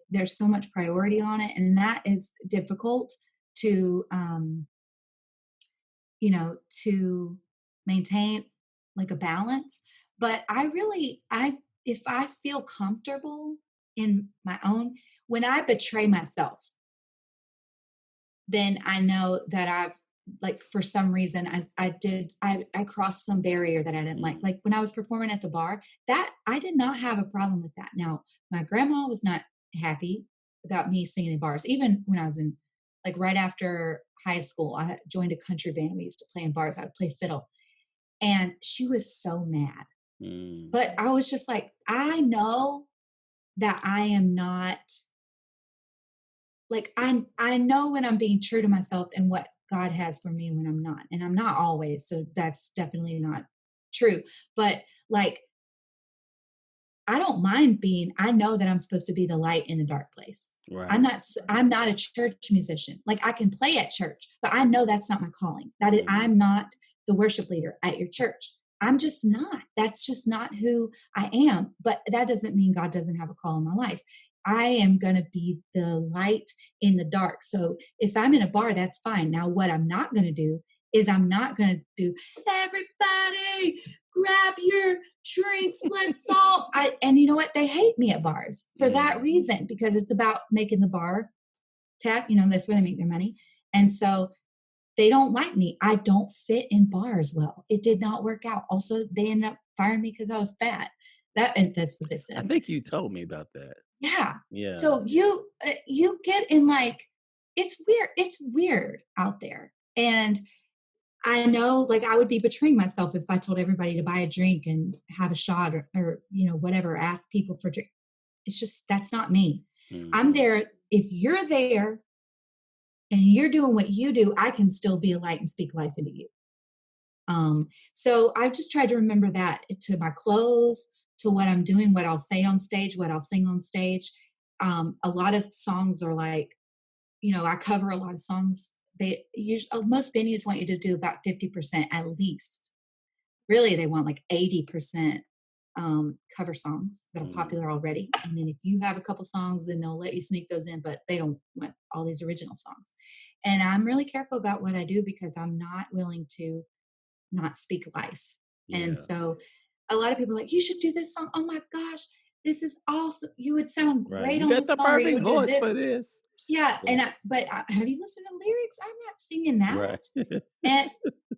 B: there's so much priority on it. And that is difficult to, to maintain. like a balance. But if I feel comfortable in my own, when I betray myself, then I know that I've, like, for some reason, as I crossed some barrier that I didn't like.
A: Mm.
B: Like when I was performing at the bar, that I did not have a problem with that. Now, my grandma was not happy about me singing in bars. Even when I was in, like, right after high school, I joined a country band. We used to play in bars. I would play fiddle. And she was so mad.
A: Mm.
B: But I was just like, I know that I am not, like, I know when I'm being true to myself and what God has for me and when I'm not. And I'm not always, so that's definitely not true. But like, I don't mind being, I know that I'm supposed to be the light in the dark place.
A: Right.
B: I'm not a church musician. Like, I can play at church, but I know that's not my calling. That is,
A: Mm.
B: I'm not the worship leader at your church. I'm just not. That's just not who I am. But that doesn't mean God doesn't have a call in my life. I am going to be the light in the dark. So if I'm in a bar, that's fine. Now, what I'm not going to do is I'm not going to do, everybody grab your drinks, let's all. And you know what? They hate me at bars for that
A: Mm.
B: reason, because it's about making the bar tap. You know, that's where they make their money. And so they don't like me. I don't fit in bars well. It did not work out. Also, they ended up firing me because I was fat. That's what they
A: I
B: said.
A: think you told me about that.
B: Yeah.
A: Yeah.
B: So you get in, like, it's weird. It's weird out there. And I know, like, I would be betraying myself if I told everybody to buy a drink and have a shot, or whatever, ask people for drink. It's just, that's not me. I'm
A: Mhm.
B: there. If you're there and you're doing what you do, I can still be a light and speak life into you. So I've just tried to remember that, to my clothes, to what I'm doing, what I'll say on stage, what I'll sing on stage. A lot of songs are like, I cover a lot of songs. They usually, most venues want you to do about 50% at least. Really, they want like 80% cover songs that are
A: Mm.
B: popular already. And then if you have a couple songs, then they'll let you sneak those in, but they don't want all these original songs. And I'm really careful about what I do because I'm not willing to not speak life. And
A: Yeah.
B: so a lot of people are like, you should do this song. Oh my gosh, this is awesome. You would sound
A: Right.
B: great
A: You
B: on
A: got
B: this
A: the
B: song, or you
A: perfect
B: would do
A: voice
B: this.
A: for this.
B: Yeah.
A: Yeah.
B: But have you listened to lyrics? I'm not singing that.
A: Right.
B: And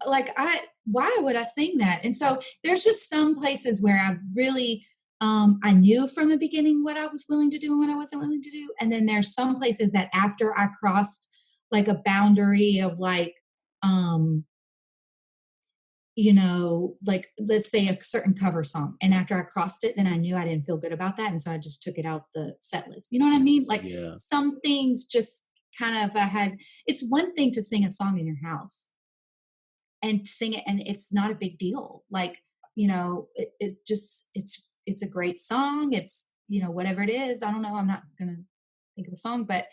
B: like, why would I sing that? And so there's just some places where I've really, I knew from the beginning what I was willing to do and what I wasn't willing to do. And then there's some places that after I crossed like a boundary of like, um, like, let's say a certain cover song. And after I crossed it, then I knew I didn't feel good about that. And so I just took it out the set list. You know what I mean? Like,
A: Yeah.
B: some things just kind of, it's one thing to sing a song in your house and sing it, and it's not a big deal. Like, it just, it's a great song. It's, whatever it is. I don't know. I'm not going to think of a song, but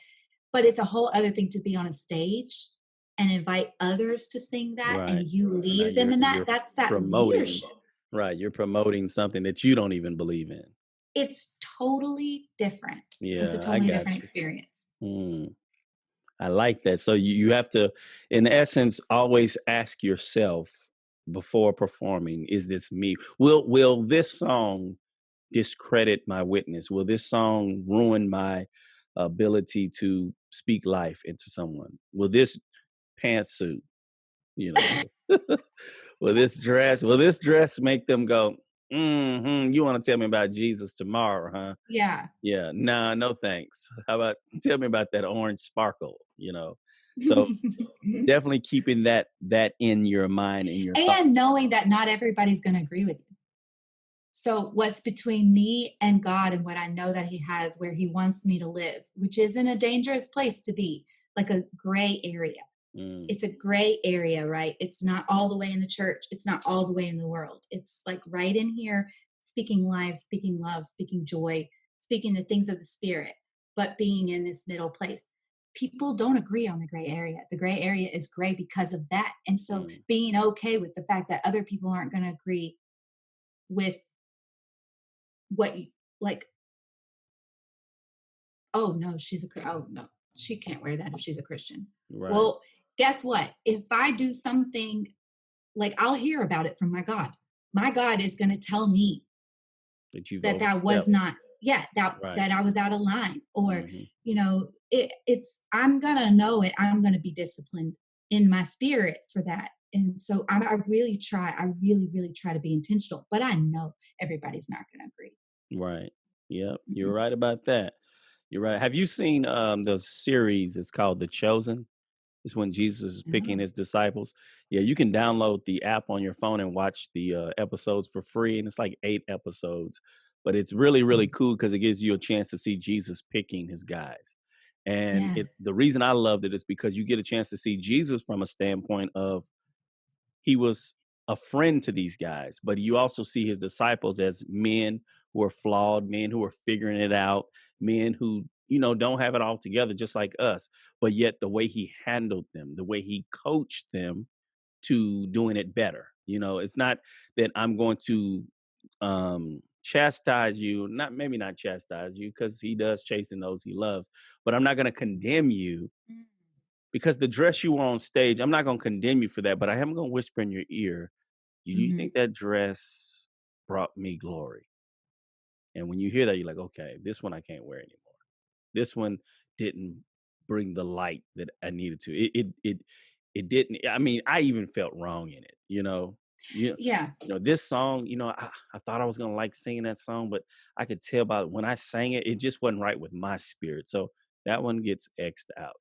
B: it's a whole other thing to be on a stage and invite others to sing that and
A: Right.
B: you
A: Now
B: lead them
A: you're
B: in that.
A: you're
B: That's that
A: promoting,
B: leadership.
A: right, you're promoting something that you don't even believe in.
B: It's totally different. It's a
A: Yeah, I
B: totally different
A: got you.
B: experience.
A: Mm, I like that. So you have to, in essence, always ask yourself before performing, is this me? Will this song discredit my witness? Will this song ruin my ability to speak life into someone? Will this pantsuit, you know, will this dress make them go, you want to tell me about Jesus tomorrow, huh?
B: Yeah.
A: Yeah, nah, no thanks. How about tell me about that orange sparkle? So definitely keeping that in your mind, in your thought.
B: And knowing that not everybody's going to agree with you. So, what's between me and God and what I know that He has where He wants me to live, which isn't a dangerous place to be, like a gray area.
A: Mm,
B: It's a gray area, right? It's not all the way in the church. It's not all the way in the world. It's like right in here, speaking life, speaking love, speaking joy, speaking the things of the Spirit, but being in this middle place. People don't agree on the gray area. The gray area is gray because of that. And so
A: mm,
B: being okay with the fact that other people aren't going to agree with what you like. Oh no, oh no, she can't wear that if she's a Christian.
A: right.
B: Well, guess what? If I do something, like, I'll hear about it from my God. my God is going to tell me
A: that you've
B: that was
A: overstepped.
B: not, yeah,
A: Right.
B: that I was out of line, or,
A: Hmm.
B: it's, I'm going to know it. I'm going to be disciplined in my spirit for that. And so I really, really try to be intentional, but I know everybody's not going to agree.
A: Right. Yep. You're
B: Mhm.
A: right about that. You're right. Have you seen the series? It's called The Chosen. It's when Jesus is picking
B: Oh,
A: his disciples. Yeah, you can download the app on your phone and watch the episodes for free, and it's like 8 episodes. But it's really, really
B: cool.
A: cool because it gives you a chance to see Jesus picking his guys. And
B: Yeah.
A: the reason I loved it is because you get a chance to see Jesus from a standpoint of he was a friend to these guys, but you also see his disciples as men who are flawed, men who are figuring it out, men who, don't have it all together just like us. But yet the way he handled them, the way he coached them to doing it better. It's not that I'm going to chastise you, not chastise you, because he does chasten those he loves, but I'm not going to condemn you
B: Mm.
A: because the dress you wore on stage, I'm not going to condemn you for that, but I am going to whisper in your ear, do you
B: Mhm.
A: think that dress brought me glory? And when you hear that, you're like, okay, this one I can't wear anymore. This one didn't bring the light that I needed to. It didn't. I mean, I even felt wrong in it. You,
B: Yeah.
A: this song. I thought I was gonna like singing that song, but I could tell by when I sang it, it just wasn't right with my spirit. So that one gets xed out.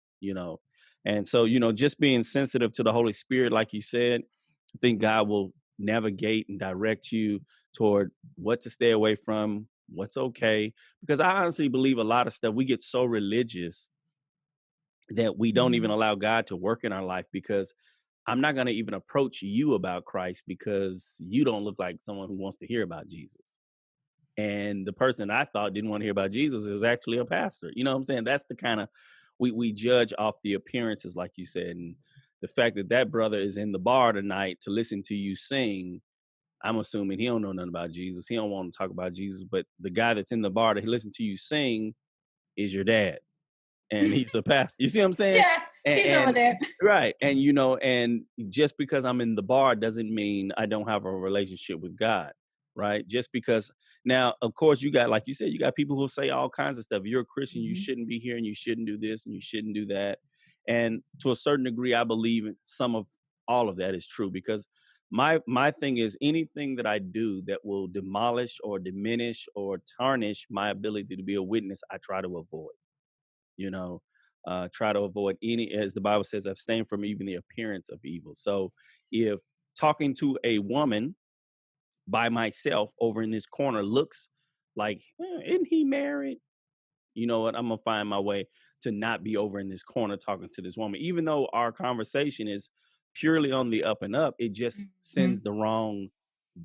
A: And so just being sensitive to the Holy Spirit, like you said, I think God will navigate and direct you toward what to stay away from, what's okay. Because I honestly believe a lot of stuff, we get so religious that we don't even
B: Mhm.
A: allow God to work in our life, because I'm not going to even approach you about Christ because you don't look like someone who wants to hear about Jesus. And the person I thought didn't want to hear about Jesus is actually a pastor. You know what I'm saying? That's the kind of, we judge off the appearances, like you said. And the fact that that brother is in the bar tonight to listen to you sing, I'm assuming he don't know nothing about Jesus. He don't want to talk about Jesus. But the guy that's in the bar to listen to you sing is your dad, and he's a pastor. You see what I'm saying?
B: Yeah,
A: And,
B: he's over
A: and
B: there.
A: right, and just because I'm in the bar doesn't mean I don't have a relationship with God, right? Just because now, of course, you got, like you said, you got people who say all kinds of stuff. You're a Christian, you
B: Mhm.
A: shouldn't be here, and you shouldn't do this, and you shouldn't do that. And to a certain degree, I believe in some of all of that is true, because my thing is anything that I do that will demolish or diminish or tarnish my ability to be a witness, I try to avoid. you know Try to avoid any, as the Bible says, abstain from even the appearance of evil. So if talking to a woman by myself over in this corner looks like, isn't he married, you know what, I'm gonna find my way to not be over in this corner talking to this woman, even though our conversation is purely on the up and up. It just sends
B: Mhm.
A: the wrong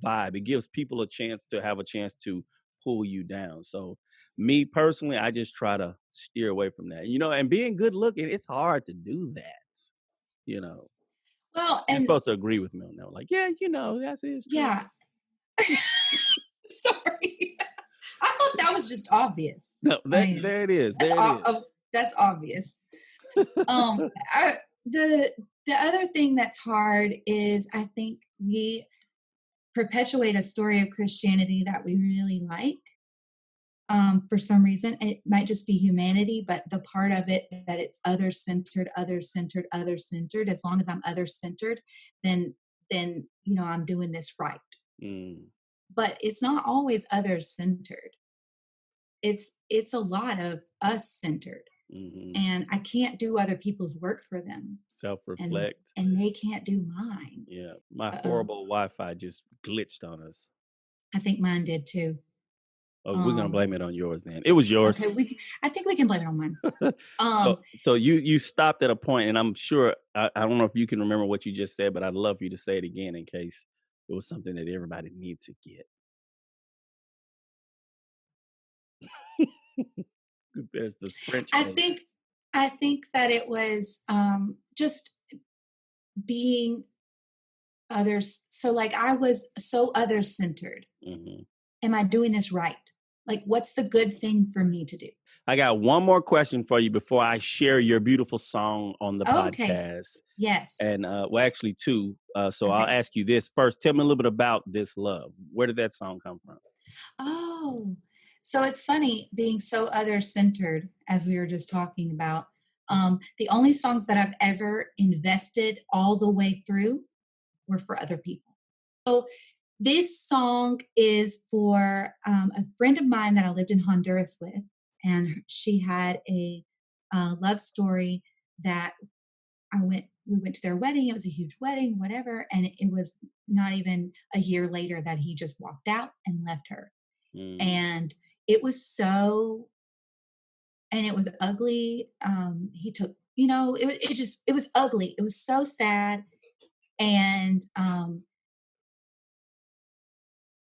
A: vibe. It gives people a chance to have a chance to pull you down. So me personally, I just try to steer away from that, and being good looking, it's hard to do that. you know
B: Well,
A: you're
B: and
A: supposed to agree with me on that, like, yeah, that's it's true.
B: yeah. Sorry. I thought that was just obvious.
A: No,
B: I
A: that
B: mean,
A: there it is,
B: that's
A: there it is.
B: that's obvious. I, the other thing that's hard is I think we perpetuate a story of Christianity that we really like. For some reason, it might just be humanity, but the part of it that it's other centered, other centered, other centered. As long as I'm other centered, then I'm doing this right.
A: Mm,
B: But it's not always other centered. It's a lot of us centered,
A: hmm.
B: and I can't do other people's work for them, and
A: Self-reflect.
B: they can't do mine.
A: Yeah, my
B: Uh-oh.
A: horrible Wi-Fi just glitched on us.
B: I think mine did too.
A: Oh, we're gonna
B: Um,
A: blame it on yours then. It was yours.
B: okay, I think we can blame it on mine.
A: So,
B: Um,
A: so you stopped at a point, and I'm sure I don't know if you can remember what you just said, but I'd love for you to say it again in case it was something that everybody needs to get. There's this
B: I
A: Frenchman.
B: think I think that it was just being others. So like I was so other centered.
A: Hmm.
B: Am I doing this right? Like, what's the good thing for me to do?
A: I got one more question for you before I share your beautiful song on the
B: Okay.
A: podcast.
B: Yes.
A: And well, actually, two. So I'll
B: Okay.
A: ask you this first. Tell me a little bit about This Love. Where did that song come from?
B: Oh, so it's funny being so other centered, as we were just talking about. The only songs that I've ever invested all the way through were for other people. So this song is for a friend of mine that I lived in Honduras with, and she had a love story that we went to their wedding. It was a huge wedding, whatever. And it was not even a year later that he just walked out and left her.
A: Mm,
B: And it was so, and it was ugly. He took, it was ugly. It was so sad. And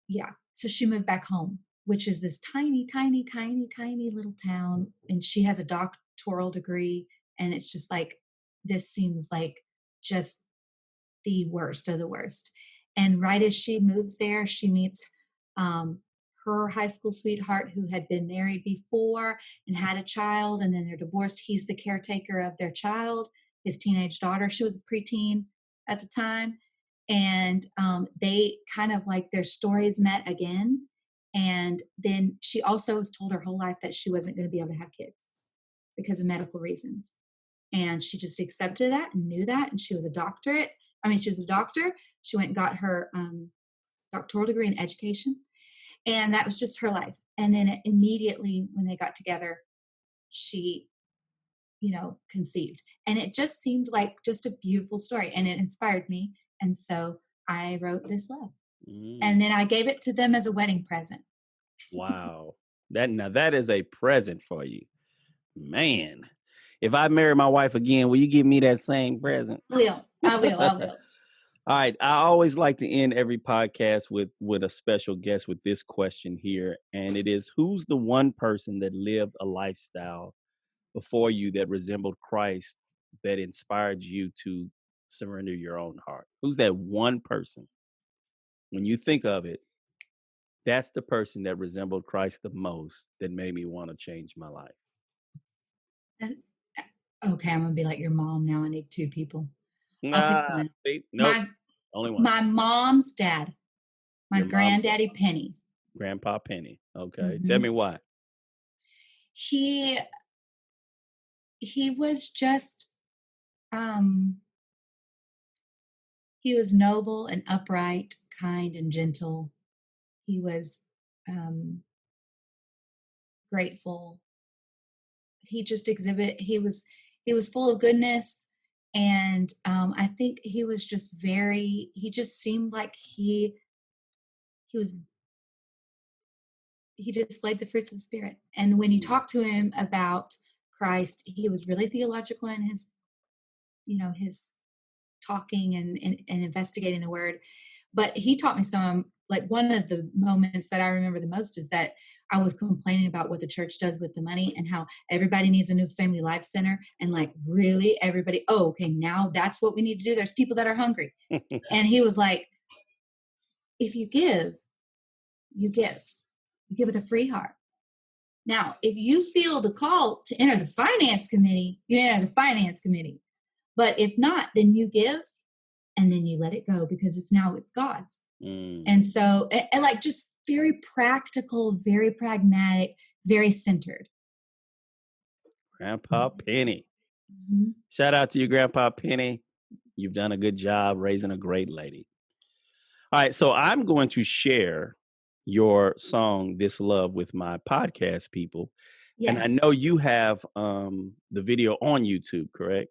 B: yeah, so she moved back home, which is this tiny, tiny, tiny, tiny little town. And she has a doctoral degree. And it's just like, this seems like just the worst of the worst. And right as she moves there, she meets um, her high school sweetheart who had been married before and had a child, and then they're divorced. He's the caretaker of their child, his teenage daughter. She was a preteen at the time. And they kind of like their stories met again. And then she also was told her whole life that she wasn't going to be able to have kids because of medical reasons. And she just accepted that and knew that. And she was a doctorate. I mean, she was a doctor. She went and got her doctoral degree in education. And that was just her life. And then immediately when they got together, she, conceived. And it just seemed like just a beautiful story. And it inspired me. And so I wrote This Love.
A: mm,
B: And then I gave it to them as a wedding present.
A: wow. That is a present for you. Man. If I marry my wife again, will you give me that same present?
B: I will.
A: All right. I always like to end every podcast with a special guest with this question here. And it is, who's the one person that lived a lifestyle before you that resembled Christ that inspired you to surrender your own heart? Who's that one person? When you think of it, that's the person that resembled Christ the most that made me want to change my life.
B: And, okay, I'm going to be like your mom now. I need two people. I'll pick
A: Ah,
B: one.
A: see? Nope.
B: My
A: Only one.
B: my mom's dad, my
A: Your mom's dad,
B: granddaddy Penny.
A: Grandpa Penny. Okay. Tell
B: Hmm
A: me why.
B: He he was just um he was noble and upright, kind and gentle. He was um grateful. He just he was full of goodness. And I think he was just he just seemed like he was he displayed the fruits of the spirit. And when you
A: Mm,
B: talk to him about Christ, he was really theological in his talking and investigating the word. But he taught me some, like one of the moments that I remember the most is that I was complaining about what the church does with the money and how everybody needs a new family life center. And like, really, everybody, oh, okay, now that's what we need to do. There's people that are hungry. And he was like, if you give, you give. You give with a free heart. Now, if you feel the call to enter the finance committee, you enter the finance committee. But if not, then you give and then you let it go because it's God's.
A: mm.
B: And so, and like just very practical, very pragmatic, very centered.
A: Grandpa Penny.
B: Mm-hmm.
A: Shout out to you, Grandpa Penny. You've done a good job raising a great lady. All right. So I'm going to share your song, This Love, with my podcast people. And I
B: Yes.
A: know you have the video on YouTube, correct?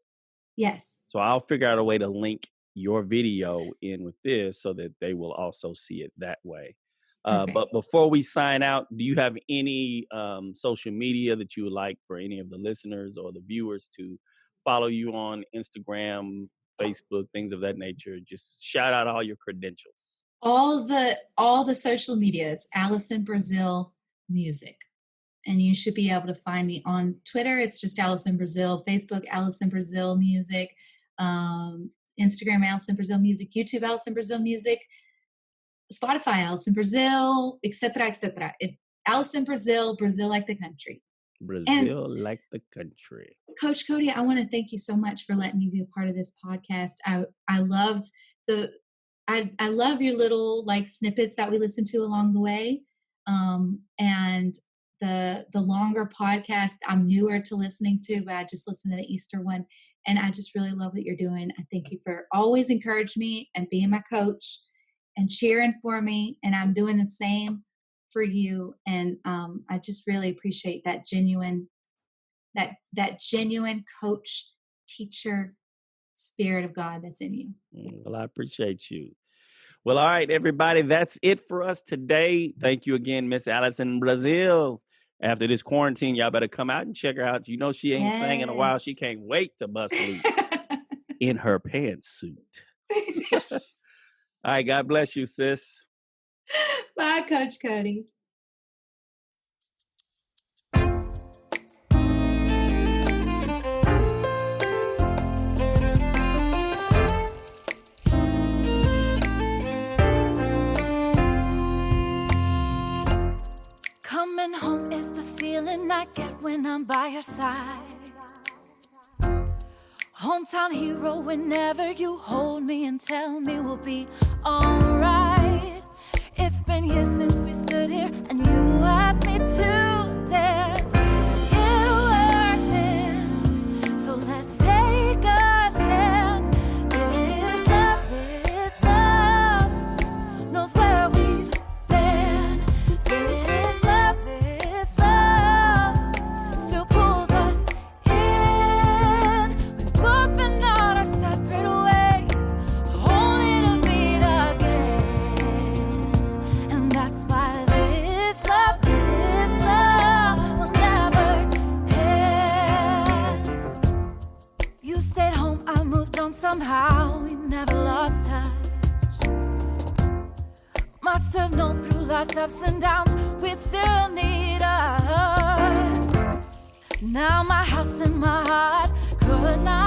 B: Yes.
A: So I'll figure out a way to link your video in with this so that they will also see it that way.
B: Perfect.
A: But before we sign out, do you have any social media that you would like for any of the listeners or the viewers to follow you on Instagram, Facebook, things of that nature? Just shout out all your credentials.
B: All the social medias, Alison Brazil Music. And you should be able to find me on Twitter. It's just Alison Brazil, Facebook, Alison Brazil Music, Instagram, Alison Brazil Music, YouTube, Alison Brazil Music, Spotify, Alison Brazil, etc., etc. Alison Brazil, Brazil like the country.
A: Brazil like the country.
B: Coach Cody, I want to thank you so much for letting me be a part of this podcast. I loved I love your little like snippets that we listened to along the way. And the longer podcast I'm newer to listening to, but I just listened to the Easter one. And I just really love what you're doing. I thank you for always encouraging me and being my coach and cheering for me. And I'm doing the same for you. And I just really appreciate that genuine coach, teacher spirit of God that's in you.
A: Well, I appreciate you. Well, all right, everybody, that's it for us today. Thank you again, Miss Alison Brazil. After this quarantine, y'all better come out and check her out. You know she ain't sang in a while. She can't wait to bust loose in her pantsuit. All right, God bless you, sis.
B: Bye, Coach Cody.
C: Coming home is the feeling I get when I'm by your side. Hometown hero whenever you hold me and tell me we'll be alright. It's been years since we stood here and you asked me to dance. It worked then, so let's take a chance. This love knows where we've been. This love still pulls us in. We've both been on our separate ways, only to meet again. And that's why this love will never end. You stayed home, I moved on somehow. We never lost touch. Must have known through life's ups and downs we'd still need us. Now my house and my heart could not